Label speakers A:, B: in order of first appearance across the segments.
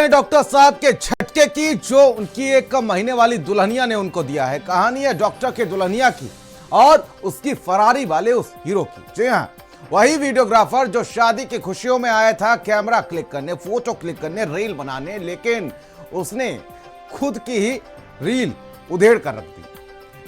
A: हैं डॉक्टर साहब के झटके की, जो उनकी 1 महीने वाली दुल्हनिया ने उनको दिया है। कहानी है डॉक्टर के दुल्हनिया की और उसकी फरारी वाले उस हीरो की। जी हाँ, वही वीडियोग्राफर जो शादी की खुशियों में आया था कैमरा क्लिक करने, फोटो क्लिक करने, रील बनाने, लेकिन उसने खुद की ही रील उधेड़ कर रख दी,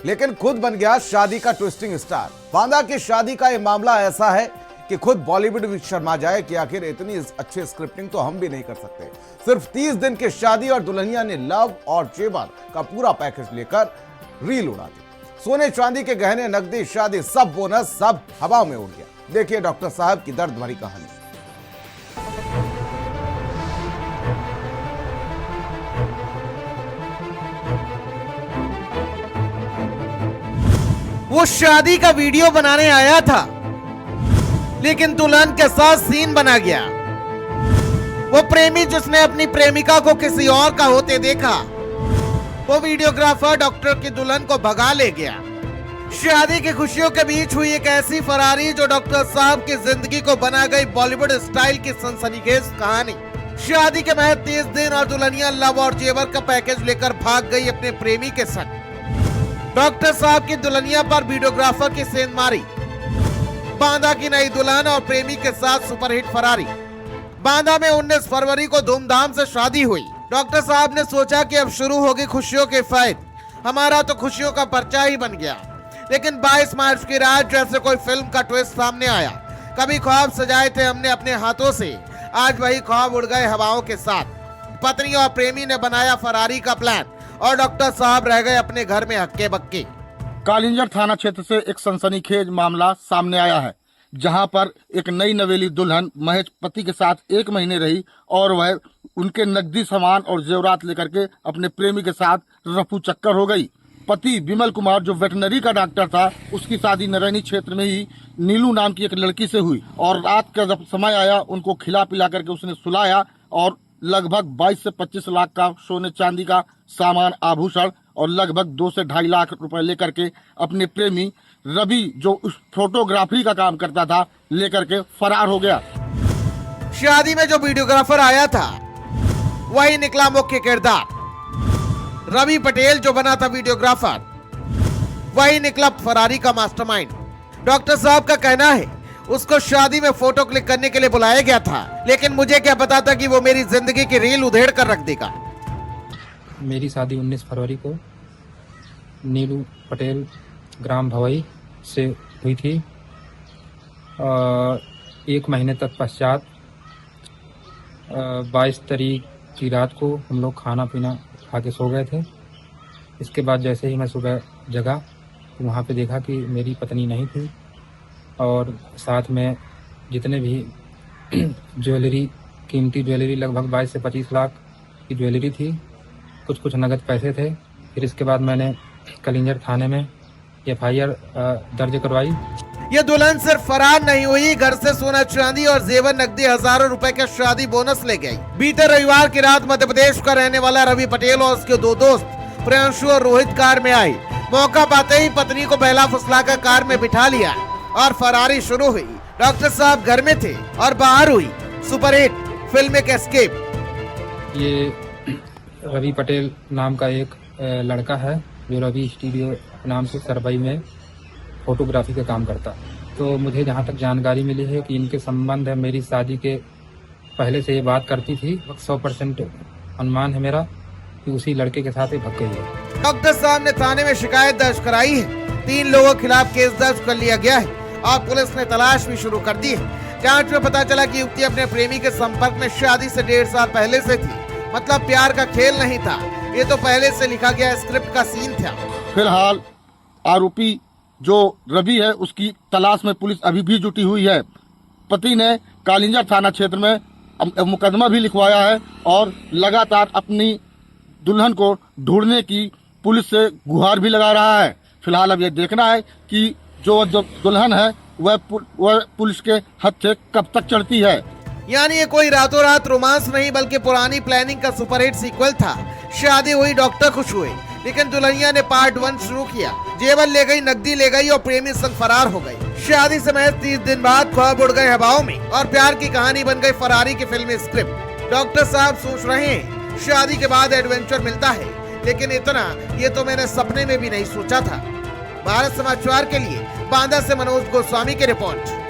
A: लेकिन खुद बन गया शादी का ट्विस्टिंग स्टार। बांदा की शादी का यह मामला ऐसा है कि खुद बॉलीवुड भी शर्मा जाए कि आखिर इतनी अच्छी स्क्रिप्टिंग तो हम भी नहीं कर सकते। सिर्फ 30 दिन की शादी और दुल्हनिया ने लव और जेवर का पूरा पैकेज लेकर रील उड़ा दी। सोने चांदी के गहने, नकदी, शादी, सब बोनस, सब हवा में उड़ गया। देखिए डॉक्टर साहब की दर्द भरी कहानी।
B: वो शादी का वीडियो बनाने आया था, लेकिन दुल्हन के साथ सीन बना गया। वो प्रेमी जिसने अपनी प्रेमिका को किसी और का होते देखा, वो वीडियोग्राफर डॉक्टर की दुल्हन को भगा ले गया। शादी की खुशियों के बीच हुई एक ऐसी फरारी जो डॉक्टर साहब की जिंदगी को बना गई बॉलीवुड स्टाइल की सनसनीखेज कहानी। शादी के महज 30 दिन और दुल्हनिया लव और जेवर का पैकेज लेकर भाग गई अपने प्रेमी के संग। डॉक्टर साहब की दुल्हनिया पर वीडियोग्राफर की सेंध मारी। बांदा की नई दुल्हन और प्रेमी के साथ सुपरहिट फरारी। बांदा में 19 फरवरी को धूमधाम से शादी हुई। डॉक्टर साहब ने सोचा कि अब शुरू होगी खुशियों के फैद, हमारा तो खुशियों का पर्चा ही बन गया। लेकिन 22 मार्च की रात जैसे कोई फिल्म का ट्विस्ट सामने आया। कभी ख्वाब सजाए थे हमने अपने हाथों से, आज वही ख्वाब उड़ गए हवाओं के साथ। पत्नी और प्रेमी ने बनाया फरारी का प्लान और डॉक्टर साहब रह गए अपने घर में हक्के बक्के।
C: कालिंजर थाना क्षेत्र से एक सनसनीखेज मामला सामने आया है, जहां पर एक नई नवेली दुल्हन महज पति के साथ 1 महीने रही और वह उनके नकदी सामान और जेवरात लेकर के अपने प्रेमी के साथ रफू चक्कर हो गई। पति विमल कुमार जो वेटनरी का डॉक्टर था, उसकी शादी नरैनी क्षेत्र में ही नीलू नाम की एक लड़की से हुई और रात का जब समय आया उनको खिला पिला करके उसने सुलाया और लगभग 22 से 25 लाख का सोने चांदी का सामान, आभूषण और लगभग 2 से 2.5 लाख रुपए लेकर के अपने प्रेमी रवि जो उस फोटोग्राफी का काम करता था लेकर के फरार हो गया।
B: शादी में जो वीडियोग्राफर आया था वही निकला मुख्य किरदार। रवि पटेल जो बना था वीडियोग्राफर, वही निकला फरारी का मास्टरमाइंड। डॉक्टर साहब का कहना है उसको शादी में फोटो क्लिक करने के लिए बुलाया गया था, लेकिन मुझे क्या पता था कि वो मेरी जिंदगी की रील उधेड़ कर रख देगा।
D: मेरी शादी 19 फरवरी को नीलू पटेल ग्राम भवई से हुई थी। 1 महीने तक पश्चात 22 तारीख की रात को हम लोग खाना पीना खा के सो गए थे। इसके बाद जैसे ही मैं सुबह जगा तो वहाँ पे देखा कि मेरी पत्नी नहीं थी और साथ में जितने भी ज्वेलरी, कीमती ज्वेलरी लगभग 22 से 25 लाख की ज्वेलरी थी, कुछ नगद पैसे थे। फिर इसके बाद मैंने कलिंजर थाने में FIR दर्ज करवाई।
B: ये दुल्हन सिर्फ फरार नहीं हुई, घर से सोना चांदी और जेवर नकदी हजारों रुपए के शादी बोनस ले गई। बीते रविवार की रात मध्य प्रदेश का रहने वाला रवि पटेल और उसके 2 दोस्त प्रियांशु और रोहित कार में आए। मौका पाते ही पत्नी को बहला फुसलाकर कार में बिठा लिया और फरारी शुरू हुई। डॉक्टर साहब घर में थे और बाहर हुई सुपरहिट फिल्म एक एस्केप।
D: ये रवि पटेल नाम का एक लड़का है जो रवि स्टूडियो नाम से सरबई में फोटोग्राफी का काम करता। तो मुझे जहाँ तक जानकारी मिली है कि इनके संबंध है मेरी शादी के पहले से ये बात करती थी। 100% अनुमान है मेरा कि उसी लड़के के साथ ही भग गई है।
B: डॉक्टर साहब ने थाने में शिकायत दर्ज कराई है। 3 लोगों के खिलाफ केस दर्ज कर लिया गया है और पुलिस ने तलाश भी शुरू कर दी है। जांच में पता चला कि युवती अपने प्रेमी के संपर्क में शादी से 1.5 साल पहले से थी। मतलब प्यार का खेल नहीं था, ये तो पहले से लिखा गया स्क्रिप्ट का सीन था।
C: फिलहाल आरोपी जो रवि है उसकी तलाश में पुलिस अभी भी जुटी हुई है। पति ने कालिंजर थाना क्षेत्र में मुकदमा भी लिखवाया है और लगातार अपनी दुल्हन को ढूंढने की पुलिस से गुहार भी लगा रहा है। फिलहाल अब ये देखना है कि जो दुल्हन है वह पुलिस के हाथ से कब तक चढ़ती है।
B: यानी ये कोई रातों रात रोमांस नहीं बल्कि पुरानी प्लानिंग का सुपरहिट सीक्वल था। शादी हुई, डॉक्टर खुश हुए, लेकिन दुल्हनिया ने पार्ट 1 शुरू किया। जेवर ले गई, नकदी ले गई और प्रेमी संग फरार हो गई। शादी से महज 30 दिन बाद ख्वाब उड़ गए हवाओं में और प्यार की कहानी बन गई फरारी की फिल्मी स्क्रिप्ट। डॉक्टर साहब सोच रहे हैं शादी के बाद एडवेंचर मिलता है, लेकिन इतना ये तो मैंने सपने में भी नहीं सोचा था। भारत समाचार के लिए बांदा से मनोज गोस्वामी की रिपोर्ट।